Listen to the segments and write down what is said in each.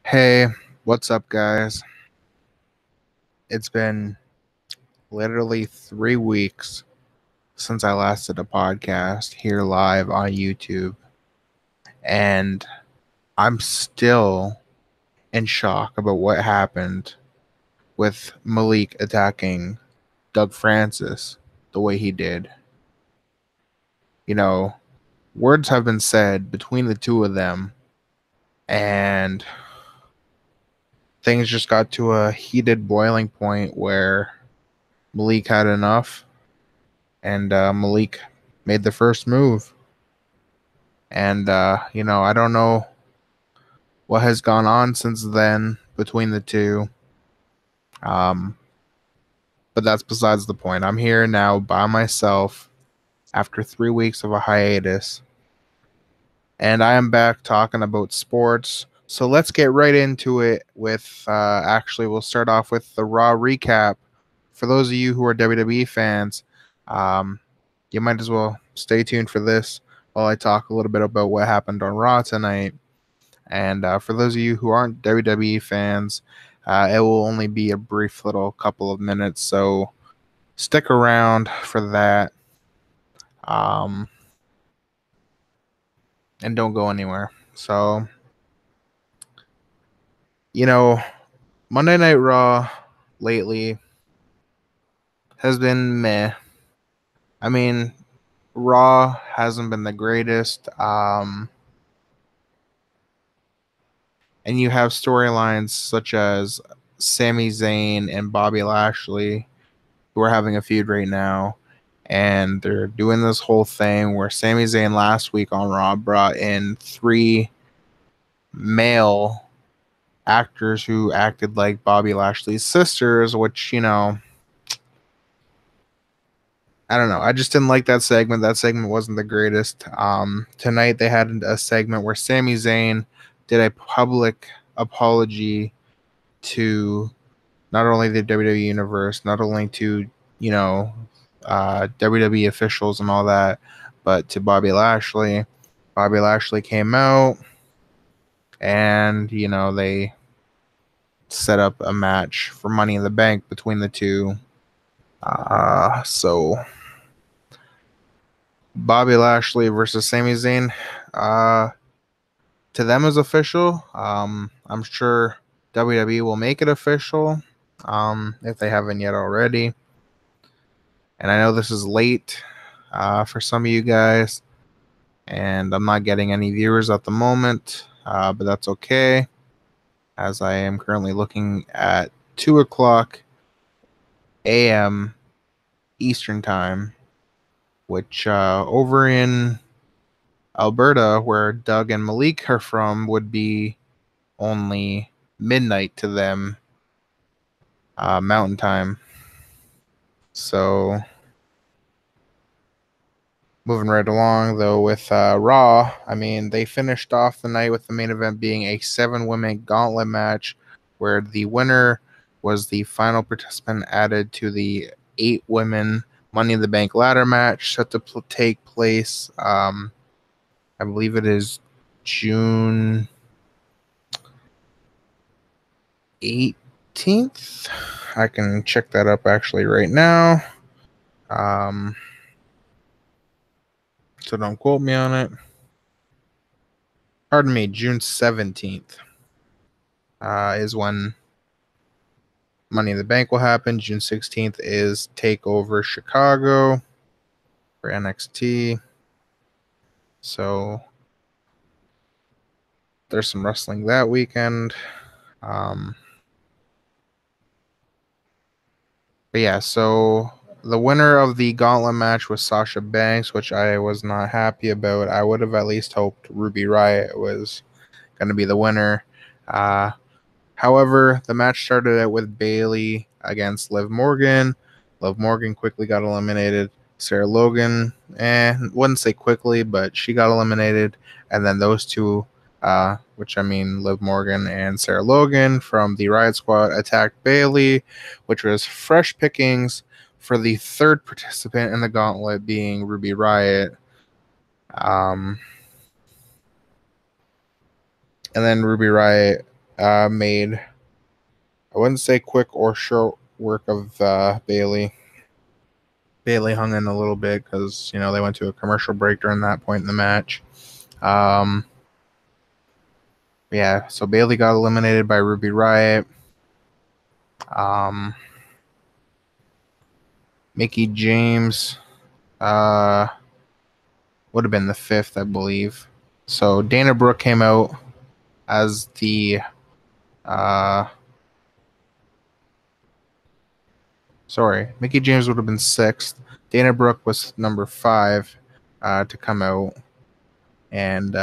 Hey, what's up, guys? It's been literally 3 weeks since I last did a podcast here live on YouTube, and I'm still in shock about what happened with Malik attacking Doug Francis the way he did. You know, words have been said between the two of them, and things just got to a heated boiling point where Malik had enough and Malik made the first move. And, I don't know what has gone on since then between the two. Um, but that's besides the point. I'm here now by myself after 3 weeks of a hiatus. And I am back talking about sports. So let's get right into it with actually, we'll start off with the Raw recap. For those of you who are WWE fans, um, you might as well stay tuned for this while I talk a little bit about what happened on Raw tonight. And for those of you who aren't WWE fans, it will only be a brief little couple of minutes. So stick around for that. And don't go anywhere. So, Monday Night Raw lately has been meh. I mean, Raw hasn't been the greatest. And you have storylines such as Sami Zayn and Bobby Lashley, who are having a feud right now. And they're doing this whole thing where Sami Zayn last week on Raw brought in 3 male actors who acted like Bobby Lashley's sisters, which, I don't know. I just didn't like that segment. That segment wasn't the greatest. Tonight they had a segment where Sami Zayn did a public apology to not only the WWE Universe, not only to, WWE officials and all that, but to Bobby Lashley. Bobby Lashley came out and, they set up a match for Money in the Bank between the two. So Bobby Lashley versus Sami Zayn, to them is official. I'm sure WWE will make it official, if they haven't yet already. And I know this is late for some of you guys, and I'm not getting any viewers at the moment, but that's okay, as I am currently looking at 2 o'clock a.m. Eastern Time, which over in Alberta, where Doug and Malik are from, would be only midnight to them, Mountain Time. So, moving right along, though, with Raw, I mean, they finished off the night with the main event being a 7-woman gauntlet match, where the winner was the final participant added to the 8-women Money in the Bank ladder match set to take place. I believe it is June 18th. I can check that up actually right now. So don't quote me on it. Pardon me, June 17th is when Money in the Bank will happen. June 16th is TakeOver Chicago for NXT. So there's some wrestling that weekend. But yeah, so the winner of the gauntlet match was Sasha Banks, which I was not happy about. I would have at least hoped Ruby Riott was going to be the winner. However, the match started out with Bayley against Liv Morgan. Liv Morgan quickly got eliminated. Sarah Logan, wouldn't say quickly, but she got eliminated. And then those two, Liv Morgan and Sarah Logan from the Riot Squad, attacked Bayley, which was fresh pickings for the third participant in the gauntlet being Ruby Riott. And then Ruby Riott made, I wouldn't say quick or short work of Bailey. Bailey hung in a little bit because, they went to a commercial break during that point in the match. Yeah, so Bailey got eliminated by Ruby Riott. Mickie James would have been the 5th, I believe. So Dana Brooke came out as the Mickie James would have been 6th. Dana Brooke was number 5 to come out, and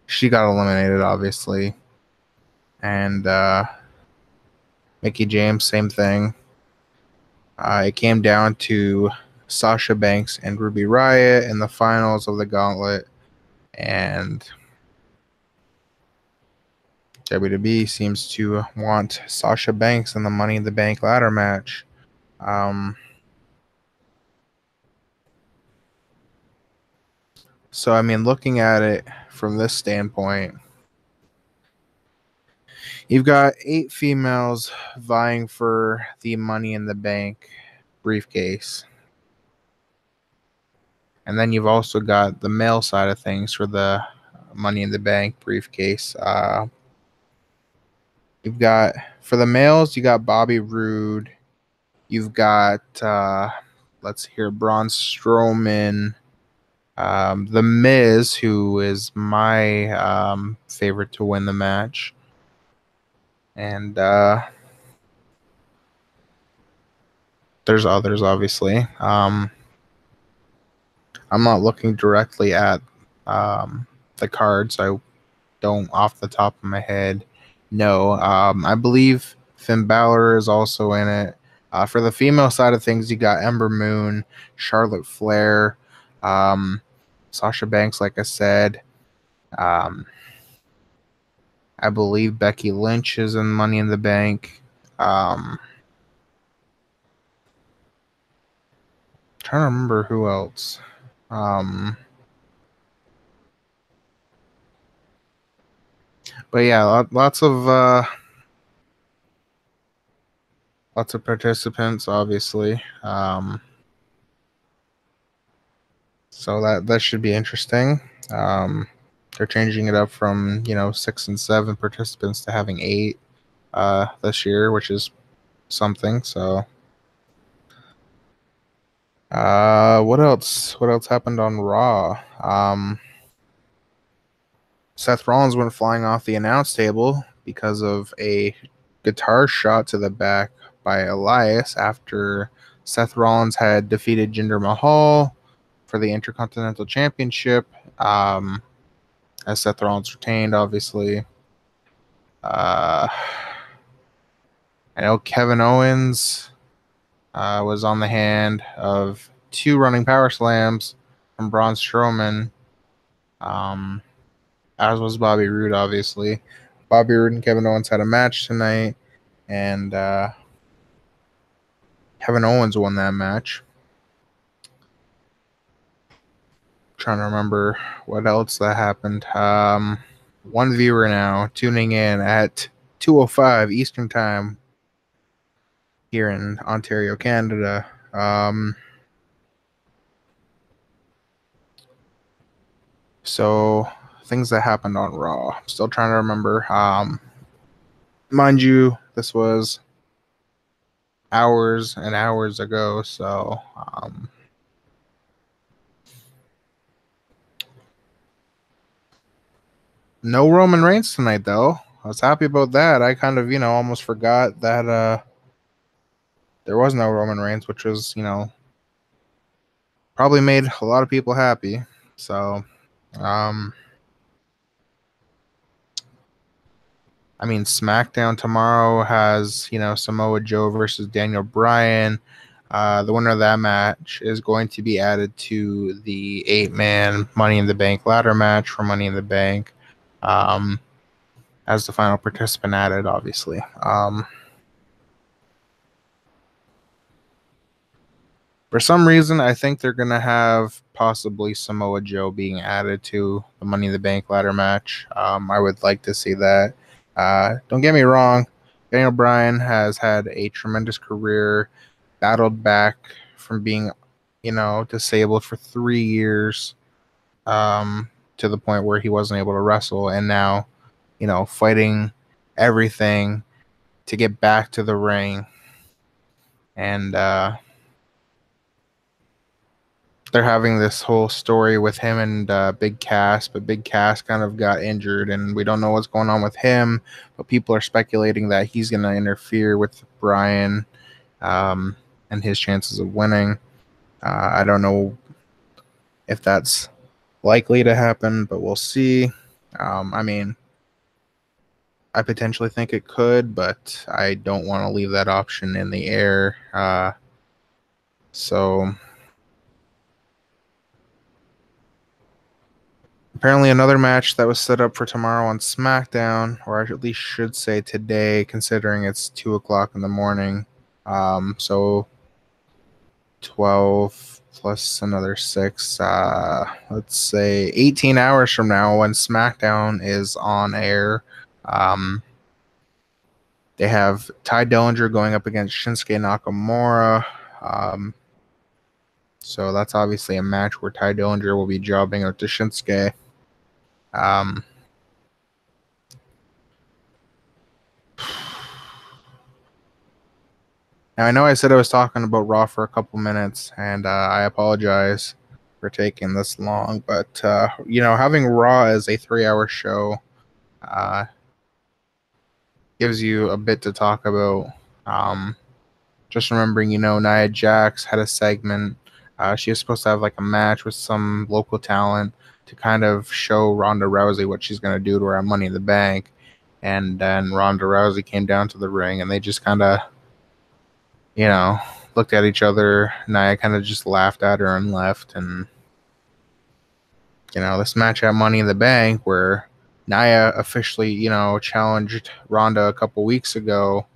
she got eliminated, obviously. And Mickie James, same thing. It came down to Sasha Banks and Ruby Riott in the finals of the Gauntlet, and WWE seems to want Sasha Banks in the Money in the Bank ladder match. So, looking at it from this standpoint, you've got 8 females vying for the Money in the Bank briefcase. And then you've also got the male side of things for the Money in the Bank briefcase. You've got, for the males, you got Bobby Roode. You've got, let's hear, Braun Strowman. The Miz, who is my favorite to win the match. And there's others, obviously. I'm not looking directly at the cards. I don't, off the top of my head, know. I believe Finn Balor is also in it. For the female side of things, you got Ember Moon, Charlotte Flair, Sasha Banks, like I said. I believe Becky Lynch is in Money in the Bank. Trying to remember who else. But yeah, lots of participants, obviously. So that should be interesting. They're changing it up from 6 and 7 participants to having 8 this year, which is something. So what else happened on Raw? Seth Rollins went flying off the announce table because of a guitar shot to the back by Elias after Seth Rollins had defeated Jinder Mahal for the Intercontinental Championship, as Seth Rollins retained, obviously. I know Kevin Owens was on the hand of 2 running power slams from Braun Strowman, as was Bobby Roode, obviously. Bobby Roode and Kevin Owens had a match tonight, and Kevin Owens won that match. Trying to remember what else that happened. One viewer now tuning in at 2:05 Eastern Time here in Ontario, Canada. So things that happened on Raw. I'm still trying to remember. Mind you, this was hours and hours ago, so no Roman Reigns tonight, though. I was happy about that. I kind of, almost forgot that there was no Roman Reigns, which was, probably made a lot of people happy. So, SmackDown tomorrow has, Samoa Joe versus Daniel Bryan. The winner of that match is going to be added to the 8-man Money in the Bank ladder match for Money in the Bank, as the final participant added, obviously. For some reason, I think they're going to have possibly Samoa Joe being added to the Money in the Bank ladder match. I would like to see that. Don't get me wrong. Daniel Bryan has had a tremendous career, battled back from being, disabled for 3 years, to the point where he wasn't able to wrestle, and now, fighting everything to get back to the ring. And they're having this whole story with him and Big Cass, but Big Cass kind of got injured, and we don't know what's going on with him. But people are speculating that he's going to interfere with Bryan and his chances of winning. I don't know if that's likely to happen, but we'll see. I potentially think it could, but I don't want to leave that option in the air. So apparently another match that was set up for tomorrow on SmackDown, or I at least should say today, considering it's 2 o'clock in the morning. So 12 plus another 6, let's say 18 hours from now when SmackDown is on air. They have Ty Dillinger going up against Shinsuke Nakamura. So that's obviously a match where Ty Dillinger will be jobbing out to Shinsuke. Now, I know I said I was talking about Raw for a couple minutes, and I apologize for taking this long, but, having Raw as a 3-hour show gives you a bit to talk about. Just remembering, Nia Jax had a segment. She was supposed to have like a match with some local talent to kind of show Ronda Rousey what she's going to do to her at Money in the Bank. And then Ronda Rousey came down to the ring, and they just kind of, looked at each other. Nia kind of just laughed at her and left. And, this match at Money in the Bank where Nia officially, challenged Ronda a couple weeks ago,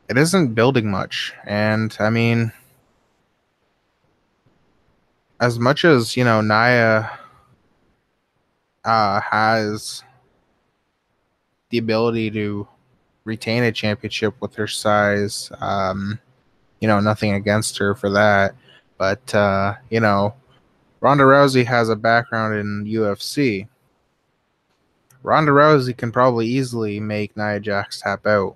it isn't building much. And I mean, as much as, Nia has the ability to retain a championship with her size, nothing against her for that. But, Ronda Rousey has a background in UFC. Ronda Rousey can probably easily make Nia Jax tap out.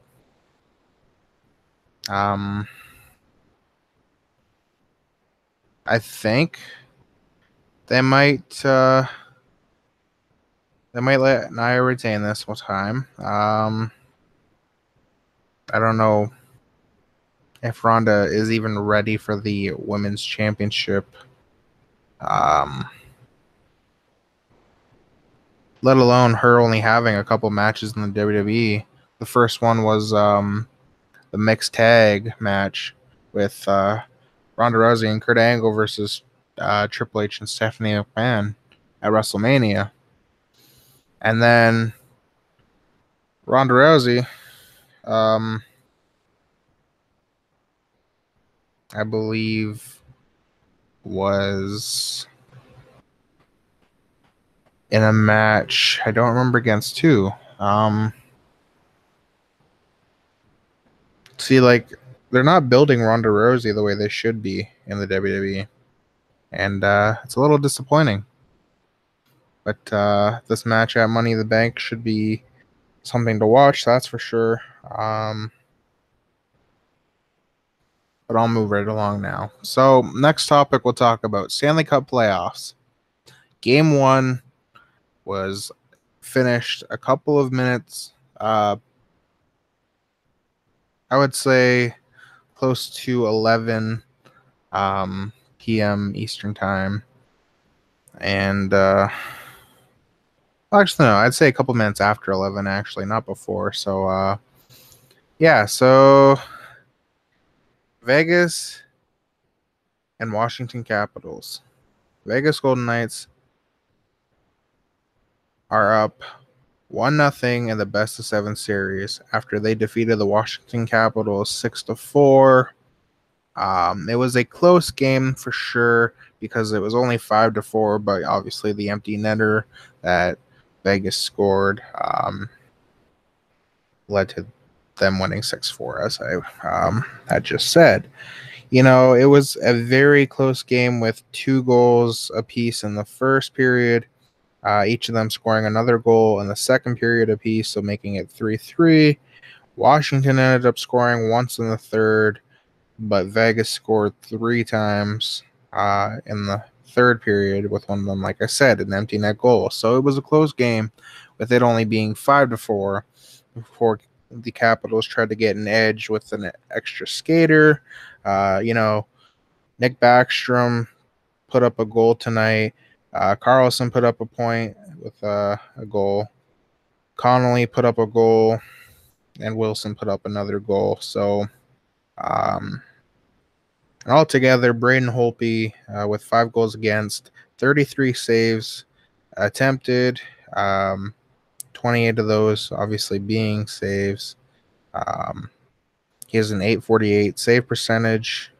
I think they might let Nia retain this one time. I don't know if Ronda is even ready for the women's championship. Let alone her only having a couple matches in the WWE. The first one was the mixed tag match with Ronda Rousey and Kurt Angle versus Triple H and Stephanie McMahon at WrestleMania. And then Ronda Rousey, I believe, was in a match. I don't remember against who. See, like, they're not building Ronda Rousey the way they should be in the WWE. And it's a little disappointing. But this match at Money in the Bank should be something to watch, that's for sure. But I'll move right along now. So, next topic we'll talk about Stanley Cup playoffs. Game 1 was finished a couple of minutes, I would say close to 11 p.m. Eastern Time. And, actually, no, I'd say a couple minutes after 11, actually, not before. So, so Vegas and Washington Capitals. Vegas Golden Knights are up 1-0 in the best of 7 series after they defeated the Washington Capitals 6-4. It was a close game for sure because it was only 5-4, but obviously the empty netter that Vegas scored led to them winning 6-4, as I had just said. You know, it was a very close game with 2 goals apiece in the first period, each of them scoring another goal in the second period apiece, so making it 3-3. Washington ended up scoring once in the third, but Vegas scored 3 times in the third period, with one of them, like I said, an empty net goal. So it was a close game, with it only being 5-4 before the Capitals tried to get an edge with an extra skater. Nick Backstrom put up a goal tonight. Carlson put up a point with a goal. Connolly put up a goal, and Wilson put up another goal. So, and altogether, Braden Holtby with 5 goals against, 33 saves attempted, 28 of those obviously being saves. He has an .848 save percentage.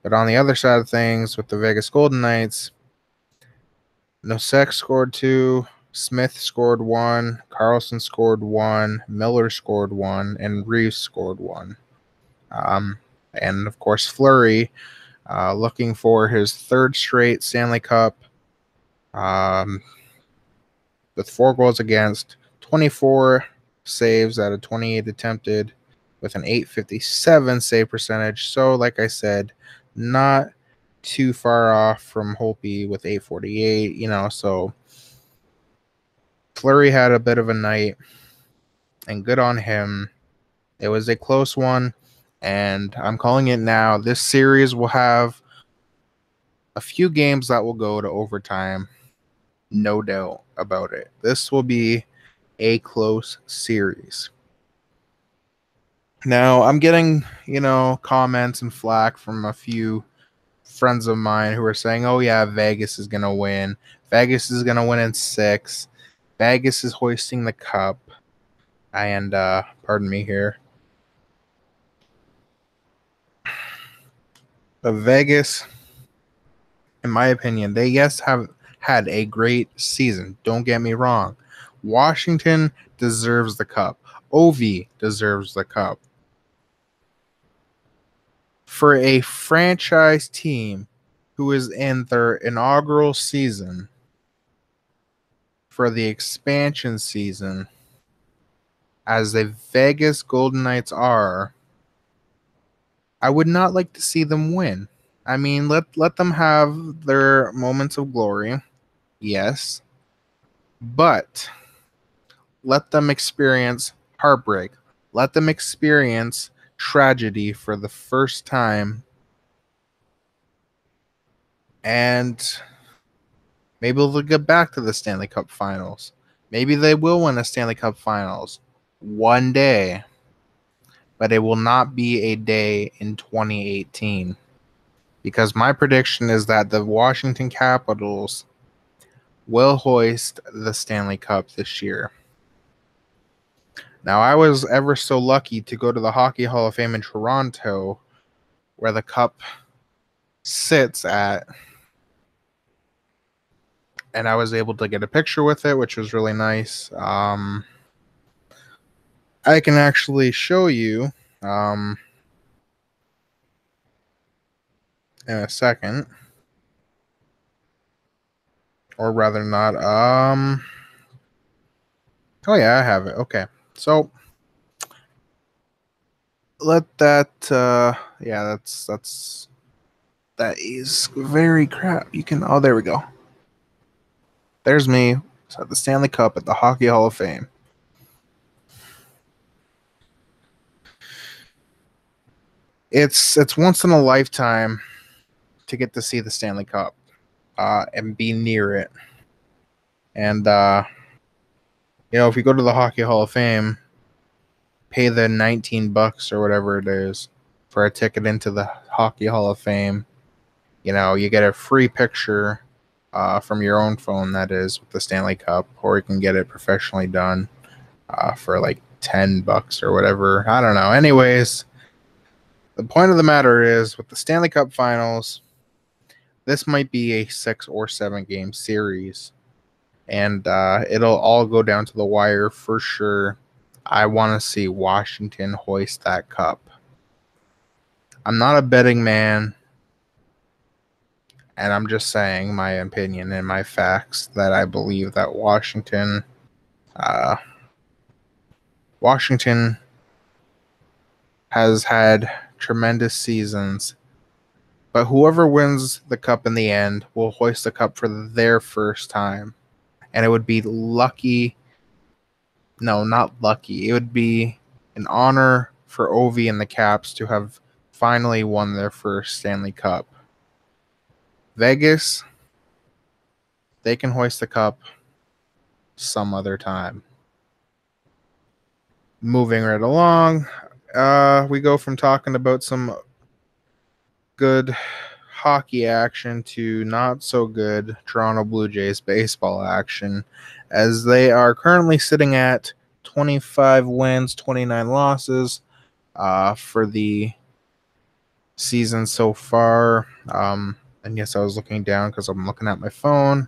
But on the other side of things, with the Vegas Golden Knights, Nosek scored 2, Smith scored 1, Carlson scored 1, Miller scored 1, and Reeves scored 1. And of course, Fleury, looking for his 3rd straight Stanley Cup, with 4 goals against, 24 saves out of 28 attempted, with an .857 save percentage. So, like I said, not too far off from Holtby with .848. So Fleury had a bit of a night, and good on him. It was a close one, and I'm calling it now. This series will have a few games that will go to overtime, no doubt about it. This will be a close series. Now, I'm getting, comments and flack from a few friends of mine who are saying, oh, yeah, Vegas is going to win. Vegas is going to win in 6. Vegas is hoisting the cup. And, pardon me here. But Vegas, in my opinion, they, yes, have had a great season. Don't get me wrong. Washington deserves the cup. Ovi deserves the cup. For a franchise team who is in their inaugural season, for the expansion season, as the Vegas Golden Knights are, I would not like to see them win. I mean, let them have their moments of glory, yes, but let them experience heartbreak. Let them experience tragedy for the first time, and maybe they'll get back to the Stanley Cup Finals. Maybe they will win a Stanley Cup Finals one day, but it will not be a day in 2018. Because my prediction is that the Washington Capitals will hoist the Stanley Cup this year. Now, I was ever so lucky to go to the Hockey Hall of Fame in Toronto, where the cup sits at, and I was able to get a picture with it, which was really nice. I can actually show you in a second, or rather not. Oh yeah, I have it. Okay, so let that. Yeah, that is very crap. You can. Oh, there we go. There's me at the Stanley Cup at the Hockey Hall of Fame. It's once in a lifetime to get to see the Stanley Cup and be near it. And if you go to the Hockey Hall of Fame, pay the $19 or whatever it is for a ticket into the Hockey Hall of Fame. You get a free picture from your own phone, that is, with the Stanley Cup, or you can get it professionally done for like $10 or whatever. I don't know. Anyways, the point of the matter is, with the Stanley Cup Finals, this might be a 6 or 7 game series, and it'll all go down to the wire for sure. I want to see Washington hoist that cup. I'm not a betting man, and I'm just saying my opinion and my facts that I believe that Washington has had tremendous seasons, but whoever wins the cup in the end will hoist the cup for their first time. And it would be lucky. No, not lucky. It would be an honor for Ovi and the Caps to have finally won their first Stanley Cup. Vegas, they can hoist the cup some other time. Moving right along, we go from talking about some good hockey action to not so good Toronto Blue Jays baseball action, as they are currently sitting at 25 wins, 29 losses for the season so far. And yes, I was looking down because I'm looking at my phone,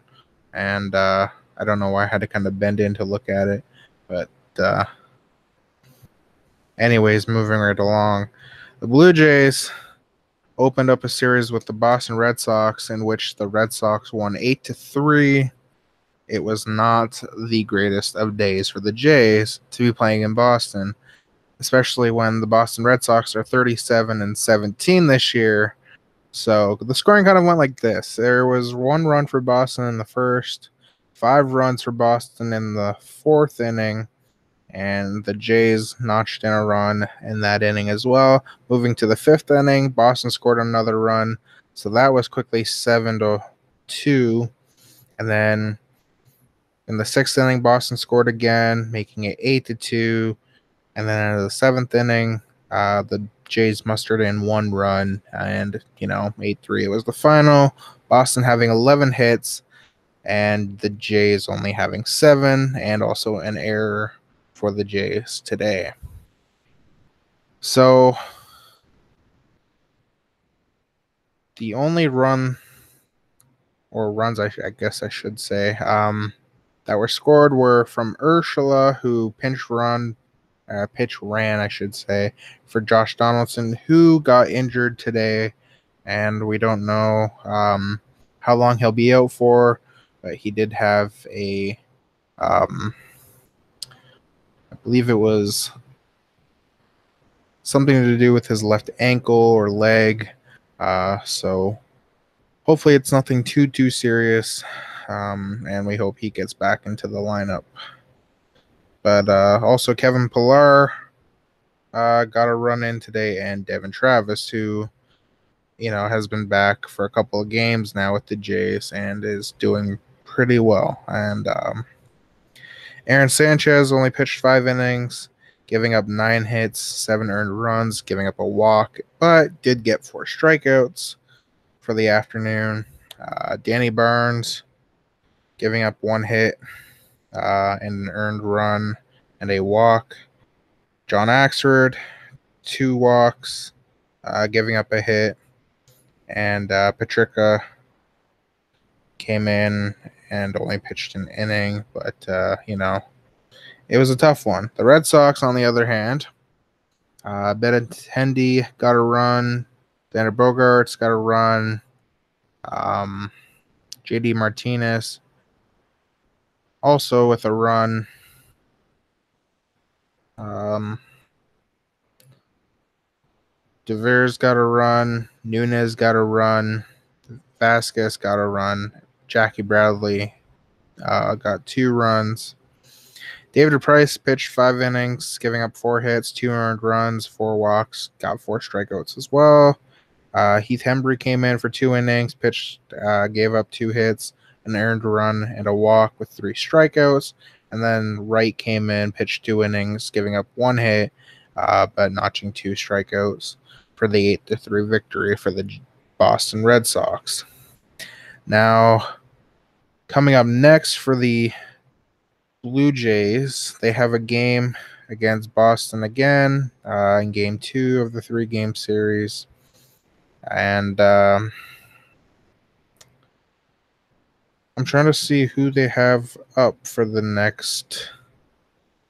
and I don't know why I had to kind of bend in to look at it, but anyways, moving right along, the Blue Jays opened up a series with the Boston Red Sox in which the Red Sox won 8-3. It was not the greatest of days for the Jays to be playing in Boston, especially when the Boston Red Sox are 37-17 this year. So the scoring kind of went like this. There was 1 run for Boston in the first, 5 runs for Boston in the 4th inning, and the Jays notched in a run in that inning as well. Moving to the 5th inning, Boston scored another run, so that was quickly 7-2. And then in the 6th inning, Boston scored again, making it 8-2. And then in the 7th inning, the Jays mustered in 1 run, and 8-3. It was the final. Boston having 11 hits, and the Jays only having 7, and also an error for the Jays today. So the only run, or runs I guess I should say, that were scored were from Ursula, who pitch ran, I should say, for Josh Donaldson, who got injured today, and we don't know how long he'll be out for, but he did have a I believe it was something to do with his left ankle or leg. So hopefully it's nothing too serious. And we hope he gets back into the lineup. But also Kevin Pillar got a run in today, and Devin Travis, who has been back for a couple of games now with the Jays and is doing pretty well. And Aaron Sanchez only pitched 5 innings, giving up 9 hits, 7 earned runs, giving up a walk, but did get 4 strikeouts for the afternoon. Danny Barnes giving up 1 hit and an earned run and a walk. John Axford, 2 walks, giving up a hit. And Patricia came in and only pitched an inning, but, it was a tough one. The Red Sox, on the other hand, Benintendi got a run, Xander Bogaerts got a run, JD Martinez also with a run. DeVers got a run, Nunez got a run, Vasquez got a run, Jackie Bradley got 2 runs. David Price pitched 5 innings, giving up 4 hits, 2 earned runs, 4 walks, got 4 strikeouts as well. Heath Hembry came in for 2 innings, pitched, gave up 2 hits, an earned run, and a walk with 3 strikeouts. And then Wright came in, pitched 2 innings, giving up 1 hit, but notching 2 strikeouts for the 8-3 victory for the Boston Red Sox. Now, Coming up next for the Blue Jays, they have a game against Boston again in Game 2 of the 3-game series. And I'm trying to see who they have up for the next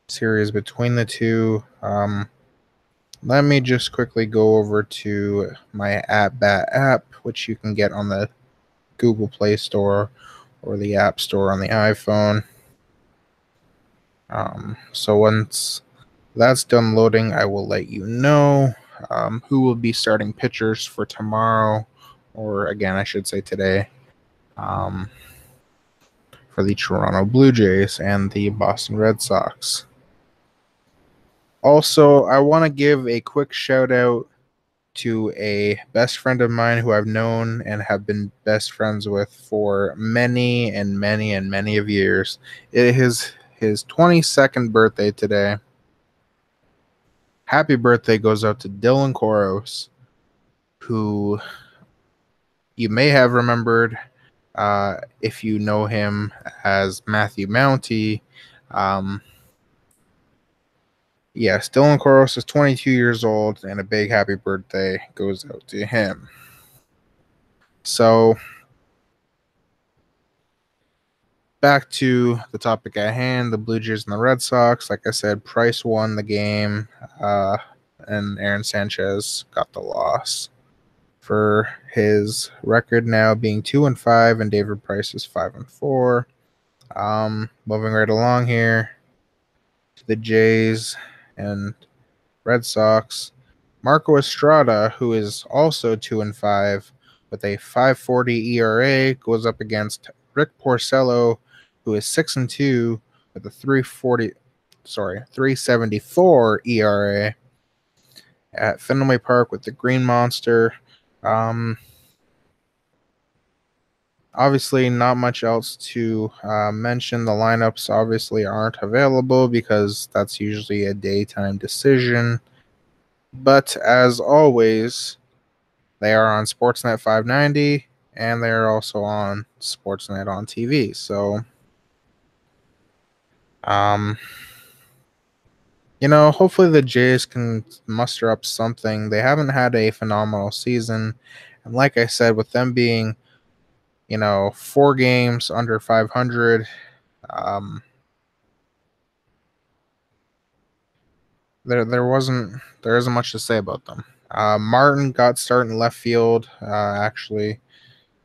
series between the two. Let me just quickly go over to my At-Bat app, which you can get on the Google Play Store or the App Store on the iPhone. So once that's done loading, I will let you know who will be starting pitchers for tomorrow, or again, I should say today, for the Toronto Blue Jays and the Boston Red Sox. Also, I want to give a quick shout out to a best friend of mine who I've known and have been best friends with for many and many and many of years. It is his 22nd birthday today. Happy birthday goes out to Dylan Koros, who you may have remembered if you know him as Matthew Mounty. Yes, Dylan Koros is 22 years old, and a big happy birthday goes out to him. So, back to the topic at hand, the Blue Jays and the Red Sox. Like I said, Price won the game, and Aaron Sanchez got the loss. For his record now being 2-5, and David Price is 5-4. Moving right along here to the Jays and Red Sox. Marco Estrada, who is also 2-5 with a 5.40 ERA, goes up against Rick Porcello, who is 6-2 with a 3.74 ERA at Fenway Park with the Green Monster. Obviously, not much else to mention. The lineups obviously aren't available because that's usually a daytime decision. But as always, they are on Sportsnet 590, and they are also on Sportsnet on TV. So, hopefully the Jays can muster up something. They haven't had a phenomenal season. And like I said, with them being, 4 games under 500, there isn't much to say about them. Martin got started in left field, actually.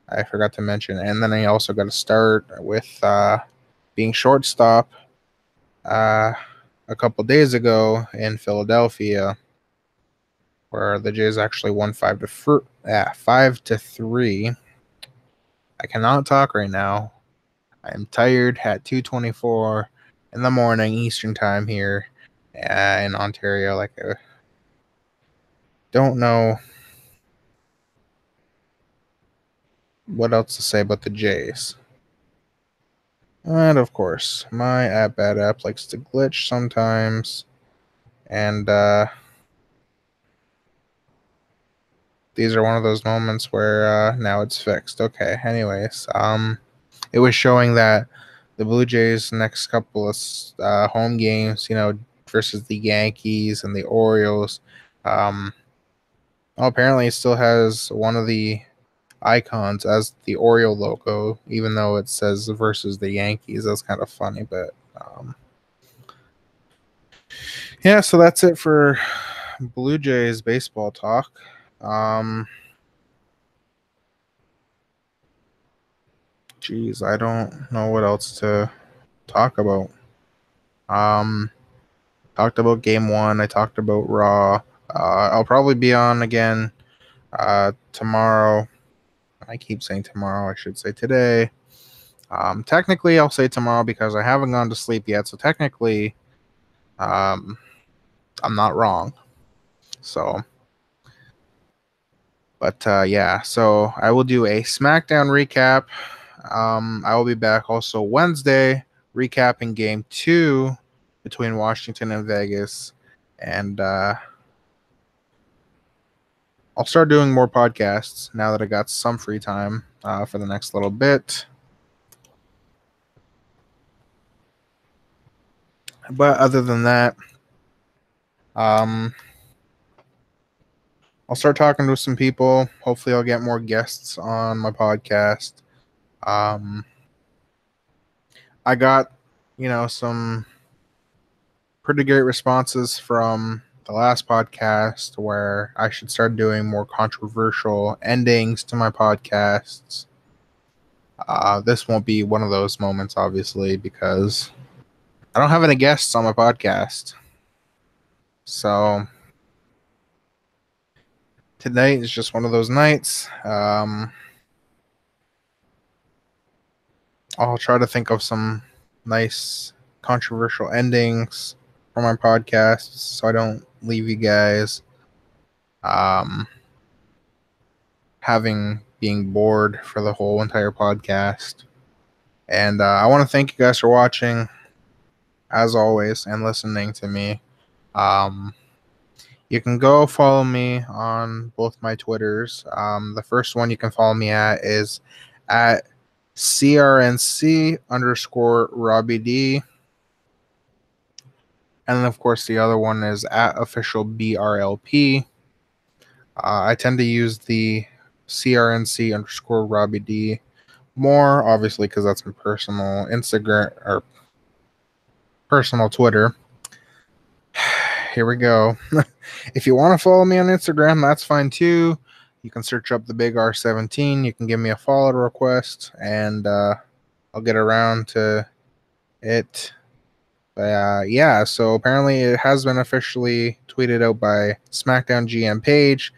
I forgot to mention. And then he also got a start with being shortstop a couple days ago in Philadelphia, where the Jays actually won 5-3. I cannot talk right now. I am tired at 2:24 in the morning Eastern time here in Ontario. Don't know what else to say about the Jays. And of course, my At-Bat app likes to glitch sometimes. And these are one of those moments where now it's fixed. Okay, anyways, it was showing that the Blue Jays' next couple of home games, versus the Yankees and the Orioles, apparently it still has one of the icons as the Oriole logo, even though it says versus the Yankees. That's kind of funny, but yeah, so that's it for Blue Jays baseball talk. Geez, I don't know what else to talk about. Talked about Game 1. I talked about Raw. I'll probably be on again tomorrow. I keep saying tomorrow. I should say today. Technically, I'll say tomorrow because I haven't gone to sleep yet. So technically, I'm not wrong. So, but yeah. So I will do a SmackDown recap. I will be back also Wednesday recapping Game 2 between Washington and Vegas, and I'll start doing more podcasts now that I got some free time for the next little bit. But other than that, I'll start talking to some people. Hopefully, I'll get more guests on my podcast. I got, some pretty great responses from the last podcast where I should start doing more controversial endings to my podcasts. This won't be one of those moments, obviously, because I don't have any guests on my podcast. So tonight is just one of those nights. I'll try to think of some nice controversial endings for my podcasts so I don't leave you guys being bored for the whole entire podcast. And I want to thank you guys for watching, as always, and listening to me. You can go follow me on both my Twitters. The first one you can follow me at is at CRNC_Robbie D. And then, of course, the other one is at official BRLP. I tend to use the CRNC_Robbie D more, obviously, because that's my personal Instagram or personal Twitter. Here we go. If you want to follow me on Instagram, that's fine too. You can search up the Big R17. You can give me a follow request, and I'll get around to it. But yeah, so apparently it has been officially tweeted out by SmackDown GM Paige.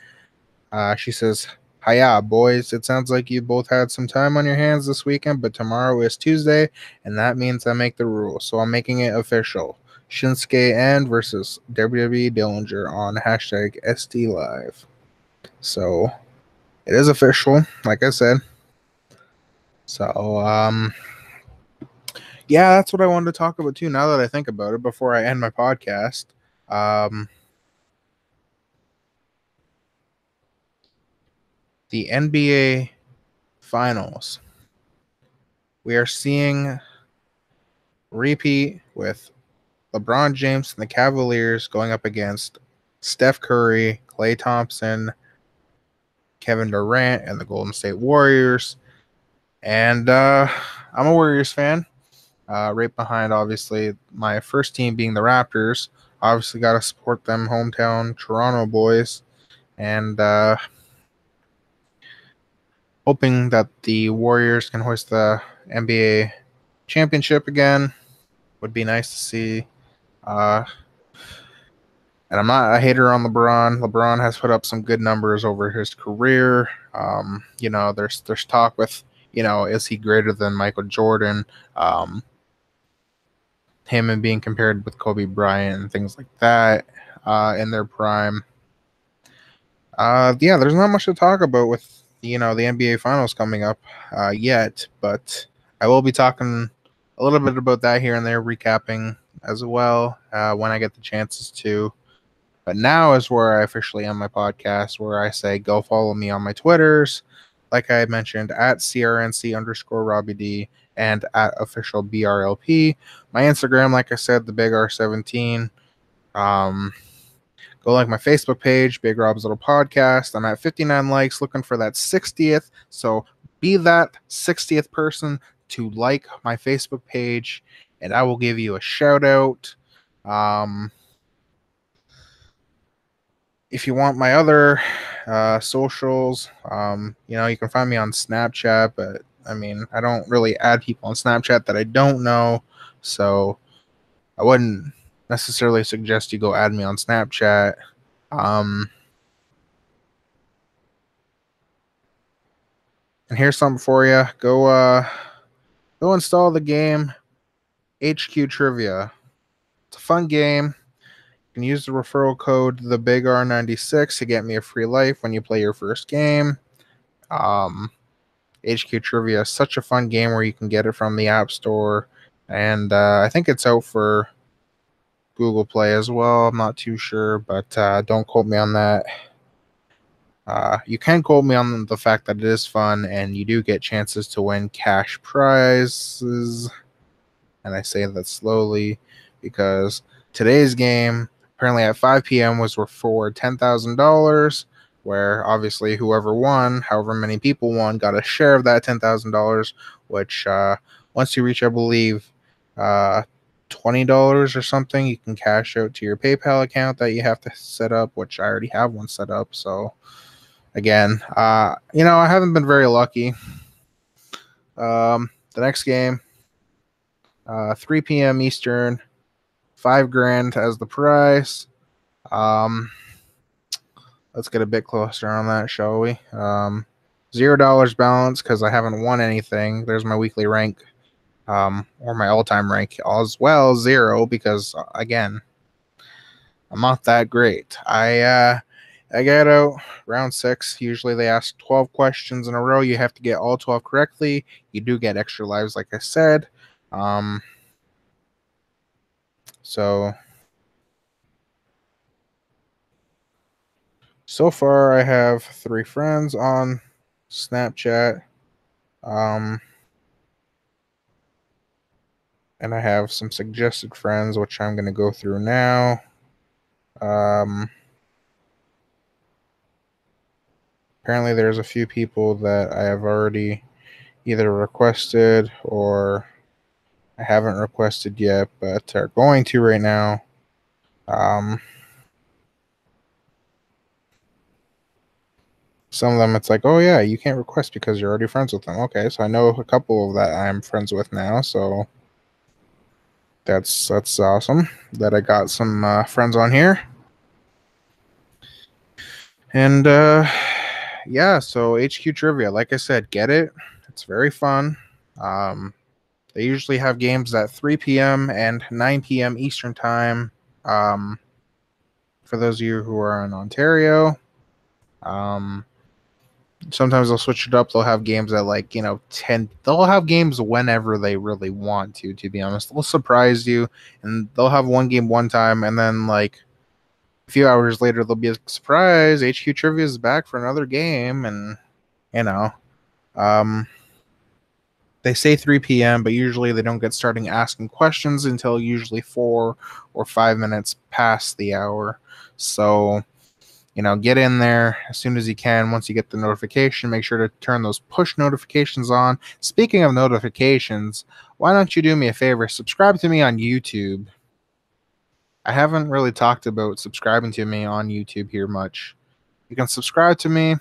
She says, "Hiya, boys. It sounds like you both had some time on your hands this weekend, but tomorrow is Tuesday, and that means I make the rules. So I'm making it official. Shinsuke and versus WWE Dillinger on hashtag SDLive." So it is official, like I said. So, yeah, that's what I wanted to talk about too, now that I think about it, before I end my podcast. The NBA Finals. We are seeing repeat with LeBron James and the Cavaliers going up against Steph Curry, Klay Thompson, Kevin Durant, and the Golden State Warriors. And I'm a Warriors fan, right behind, obviously, my first team being the Raptors. Obviously, got to support them hometown Toronto boys. And hoping that the Warriors can hoist the NBA championship again. Would be nice to see. And I'm not a hater on LeBron. LeBron has put up some good numbers over his career. There's talk with, is he greater than Michael Jordan? Him and being compared with Kobe Bryant and things like that in their prime. Yeah, there's not much to talk about with, the NBA Finals coming up yet, but I will be talking a little bit about that here and there, recapping as well when I get the chances to. But now is where I officially end my podcast, where I say go follow me on my Twitters, like I mentioned, at CRNC_Robbie D and at official BRLP. My Instagram, like I said, the Big R17. Go like my Facebook page, Big Rob's Little Podcast. I'm at 59 likes, looking for that 60th. So be that 60th person to like my Facebook page, and I will give you a shout out. If you want my other socials, you can find me on Snapchat, but I don't really add people on Snapchat that I don't know, so I wouldn't necessarily suggest you go add me on Snapchat. And here's something for you. Go install the game HQ Trivia. It's a fun game. You can use the referral code TheBigR96 to get me a free life when you play your first game. HQ Trivia is such a fun game where you can get it from the App Store, and I think it's out for Google Play as well. I'm not too sure, but don't quote me on that. You can quote me on the fact that it is fun, and you do get chances to win cash prizes. And I say that slowly because today's game, apparently at 5 p.m., was for $10,000, where obviously whoever won, however many people won, got a share of that $10,000, which once you reach, I believe, $20 or something, you can cash out to your PayPal account that you have to set up, which I already have one set up. So again, I haven't been very lucky. The next game, 3 p.m. Eastern, $5,000 as the price. Let's get a bit closer on that, shall we? $0 balance because I haven't won anything. There's my weekly rank, or my all-time rank as well, 0, because again, I'm not that great. I got out round 6. Usually they ask 12 questions in a row. You have to get all 12 correctly. You do get extra lives, like I said. So far I have 3 friends on Snapchat. And I have some suggested friends, which I'm going to go through now. Apparently there's a few people that I have already either requested or I haven't requested yet, but are going to right now. Some of them, it's like, oh yeah, you can't request because you're already friends with them. Okay, so I know a couple of that I'm friends with now, so that's awesome that I got some friends on here. And yeah, so HQ Trivia, like I said, get it. It's very fun. They usually have games at 3 p.m. and 9 p.m. Eastern time. For those of you who are in Ontario, sometimes they'll switch it up. They'll have games at 10. They'll have games whenever they really want to be honest. They'll surprise you, and they'll have one game one time, and then a few hours later, they'll be a surprise. HQ Trivia is back for another game, and they say 3 p.m., but usually they don't get starting asking questions until usually 4 or 5 minutes past the hour. So, get in there as soon as you can. Once you get the notification, make sure to turn those push notifications on. Speaking of notifications, why don't you do me a favor? Subscribe to me on YouTube. I haven't really talked about subscribing to me on YouTube here much. You can subscribe to me.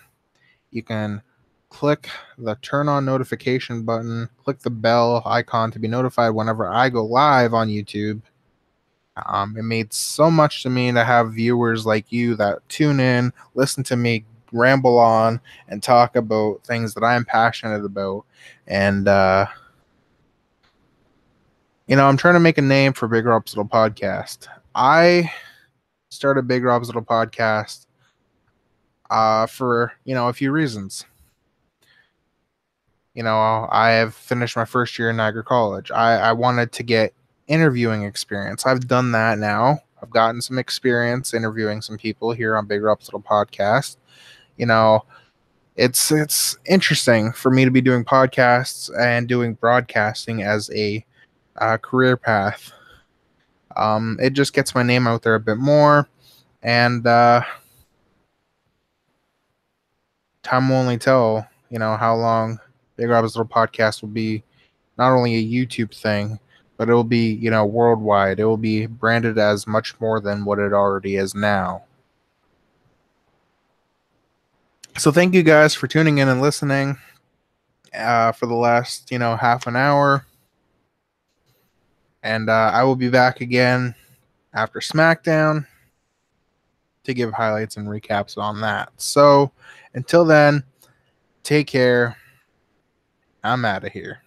You can click the turn on notification button, click the bell icon to be notified whenever I go live on YouTube. It made so much to me to have viewers like you that tune in, listen to me ramble on, and talk about things that I'm passionate about. And, I'm trying to make a name for Big Rob's Little Podcast. I started Big Rob's Little Podcast for, a few reasons. I have finished my first year in Niagara College. I wanted to get interviewing experience. I've done that now. I've gotten some experience interviewing some people here on Big Rob's Little Podcast. It's interesting for me to be doing podcasts and doing broadcasting as a career path. It just gets my name out there a bit more, and time will only tell, how long Big Rob's Little Podcast will be not only a YouTube thing, but it will be, worldwide. It will be branded as much more than what it already is now. So thank you guys for tuning in and listening for the last, half an hour. And I will be back again after SmackDown to give highlights and recaps on that. So until then, take care. I'm out of here.